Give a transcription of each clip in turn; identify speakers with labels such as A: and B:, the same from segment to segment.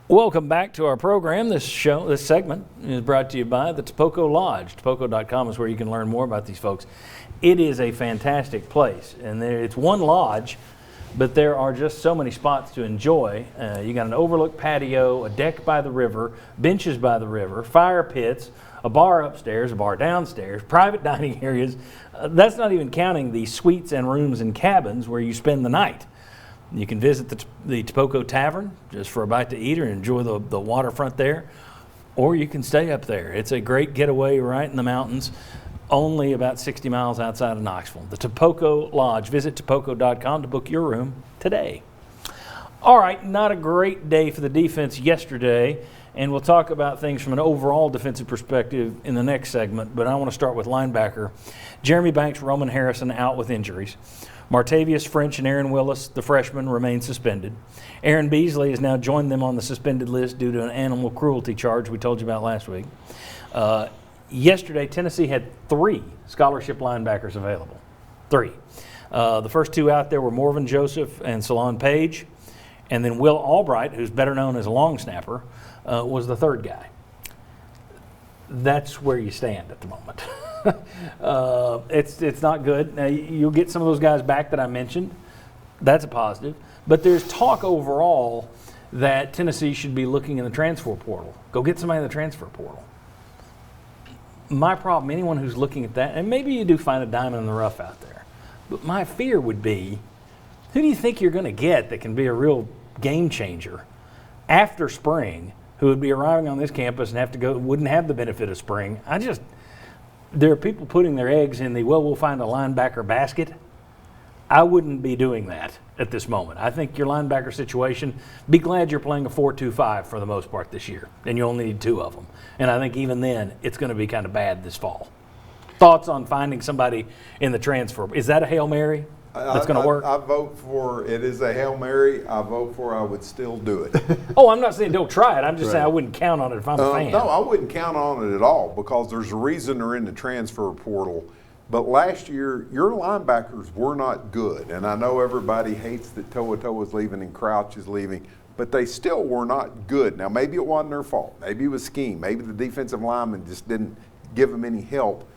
A: Welcome back to our program. This segment is brought to you by the Topoko Lodge. Topoko.com is where you can learn more about these folks. It is a fantastic place, and it's one lodge, but there are just so many spots to enjoy. You got an overlook patio, a deck by the river, benches by the river, fire pits, a bar upstairs, a bar downstairs, private dining areas. That's not even counting the suites and rooms and cabins where you spend the night. You can visit the Topoko Tavern just for a bite to eat or enjoy the waterfront there, or you can stay up there. It's a great getaway right in the mountains, only about 60 miles outside of Knoxville. The Topoko Lodge. Visit Topoko.com to book your room today. All right, not a great day for the defense yesterday, and we'll talk about things from an overall defensive perspective in the next segment, but I want to start with linebacker. Jeremy Banks, Roman Harrison out with injuries. Martavius French and Aaron Willis, the freshmen, remain suspended. Aaron Beasley has now joined them on the suspended list due to an animal cruelty charge we told you about last week. Yesterday, Tennessee had 3 scholarship linebackers available. 3. The first 2 out there were Morvin Joseph and Salon Page. And then Will Albright, who's better known as a long snapper, was the 3rd guy. That's where you stand at the moment. It's not good. Now, you'll get some of those guys back that I mentioned. That's a positive. But there's talk overall that Tennessee should be looking in the transfer portal. Go get somebody in the transfer portal. My problem, anyone who's looking at that, and maybe you do find a diamond in the rough out there, but my fear would be, who do you think you're going to get that can be a real game changer after spring, who would be arriving on this campus and wouldn't have the benefit of spring? There are people putting their eggs in we'll find a linebacker basket. I wouldn't be doing that at this moment. I think your linebacker situation, be glad you're playing a 4-2-5 for the most part this year, and you only need 2 of them. And I think even then, it's going to be kind of bad this fall. Thoughts on finding somebody in the transfer? Is that a Hail Mary that's going to work?
B: I vote for it. Is a Hail Mary. I vote for I would still do it.
A: Oh, I'm not saying don't try it. I'm just saying I wouldn't count on it if I'm a fan.
B: No, I wouldn't count on it at all because there's a reason they're in the transfer portal. But last year, your linebackers were not good. And I know everybody hates that Toa is leaving and Crouch is leaving, but they still were not good. Now, maybe it wasn't their fault. Maybe it was scheme. Maybe the defensive lineman just didn't give them any help.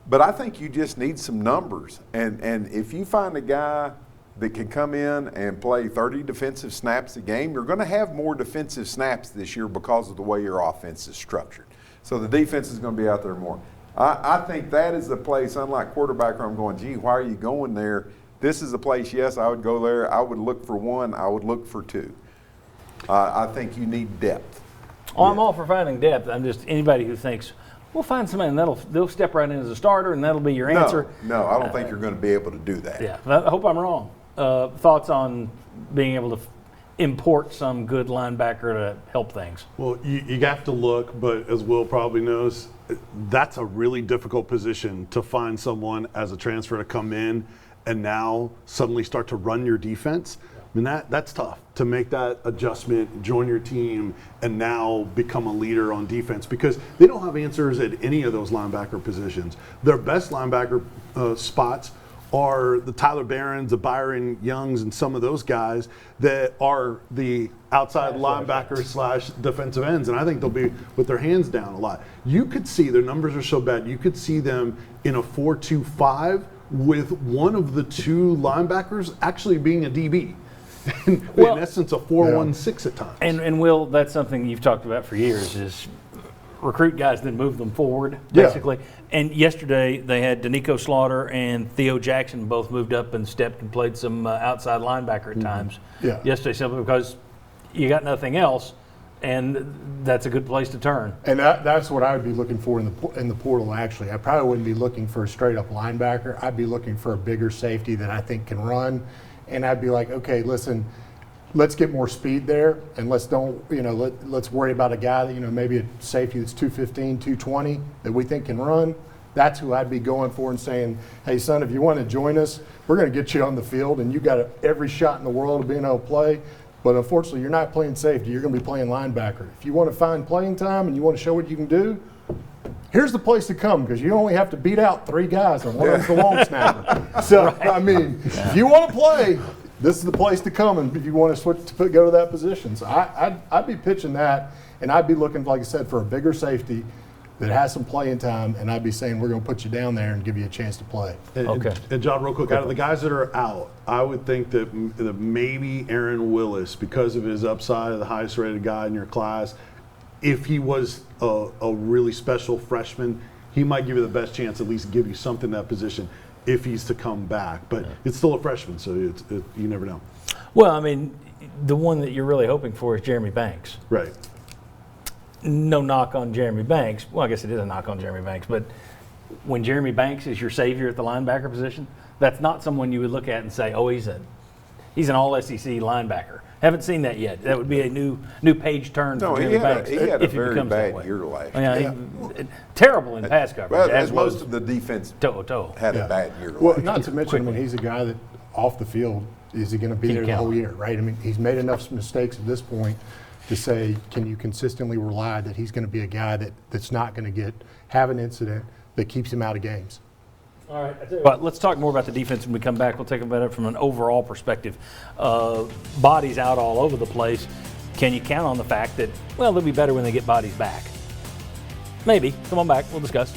B: But I think you just need some numbers. And if you find a guy that can come in and play 30 defensive snaps a game, you're going to have more defensive snaps this year because of the way your offense is structured. So the defense is going to be out there more. I think that is the place, unlike quarterback, where I'm going, gee, why are you going there? This is a place, yes, I would go there. I would look for 1. I would look for 2. I think you need depth.
A: Oh, I'm all for finding depth. I'm just anybody who thinks, we'll find somebody and they'll step right in as a starter and that'll be your answer.
B: No, I don't think you're going to be able to do that.
A: Yeah, I hope I'm wrong. Thoughts on being able to import some good linebacker to help things?
C: Well, you have to look, but as Will probably knows, that's a really difficult position to find someone as a transfer to come in and now suddenly start to run your defense. I mean, that's tough to make that adjustment, join your team, and now become a leader on defense because they don't have answers at any of those linebacker positions. Their best linebacker spots are the Tyler Barons, the Byron Youngs, and some of those guys that are the outside linebackers / defensive ends, and I think they'll be with their hands down a lot. You could see their numbers are so bad. You could see them in a 4-2-5 with one of the 2 linebackers actually being a DB. in essence, a 4-1-6 at times.
A: And Will, that's something you've talked about for years is recruit guys, then move them forward, basically. Yeah. And yesterday they had Danico Slaughter and Theo Jackson both moved up and stepped and played some outside linebacker at times. Yeah. Yesterday, simply because you got nothing else, and that's a good place to turn.
D: And that's what I would be looking for in the portal, actually. I probably wouldn't be looking for a straight-up linebacker. I'd be looking for a bigger safety that I think can run. And I'd be like, okay, listen, let's get more speed there, and let's worry about a guy that, maybe a safety that's 215, 220 that we think can run. That's who I'd be going for and saying, hey, son, if you want to join us, we're going to get you on the field, and you got every shot in the world of being able to play. But unfortunately, you're not playing safety. You're going to be playing linebacker. If you want to find playing time and you want to show what you can do, here's the place to come because you only have to beat out 3 guys and one of them's the long snapper. So, right. I mean, if you want to play, this is the place to come and if you want to switch to go to that position. So I'd be pitching that, and I'd be looking, like I said, for a bigger safety that has some playing time, and I'd be saying we're going to put you down there and give you a chance to play.
A: Okay.
C: And John, real quick, out of the guys that are out, I would think that maybe Aaron Willis, because of his upside, of the highest rated guy in your class, if he was a really special freshman, he might give you the best chance, at least give you something in that position if he's to come back. But it's still a freshman, so you never know.
A: Well, I mean, the one that you're really hoping for is Jeremy Banks.
C: Right.
A: No knock on Jeremy Banks. Well, I guess it is a knock on Jeremy Banks, but when Jeremy Banks is your savior at the linebacker position, that's not someone you would look at and say, oh, he's an all-SEC linebacker. Haven't seen that yet. That would be a new page turn for Jeremy Banks.
B: He had a
A: if he
B: very
A: becomes that
B: bad
A: way.
B: year last
A: Yeah,
B: year.
A: terrible in pass coverage,
B: Well,
A: as
B: most
A: was
B: of the defense
A: To'o.
B: had a bad year
D: Well,
B: last
D: not
B: year.
D: to mention, I mean, he's a guy that off the field, is he going to be there the
A: count.
D: whole year, right? I mean, he's made enough mistakes at this point to say, can you consistently rely that he's going to be a guy that's not going to have an incident that keeps him out of games?
A: All right. But let's talk more about the defense when we come back. We'll take about it from an overall perspective. Bodies out all over the place. Can you count on the fact that, well, they'll be better when they get bodies back? Maybe. Come on back. We'll discuss.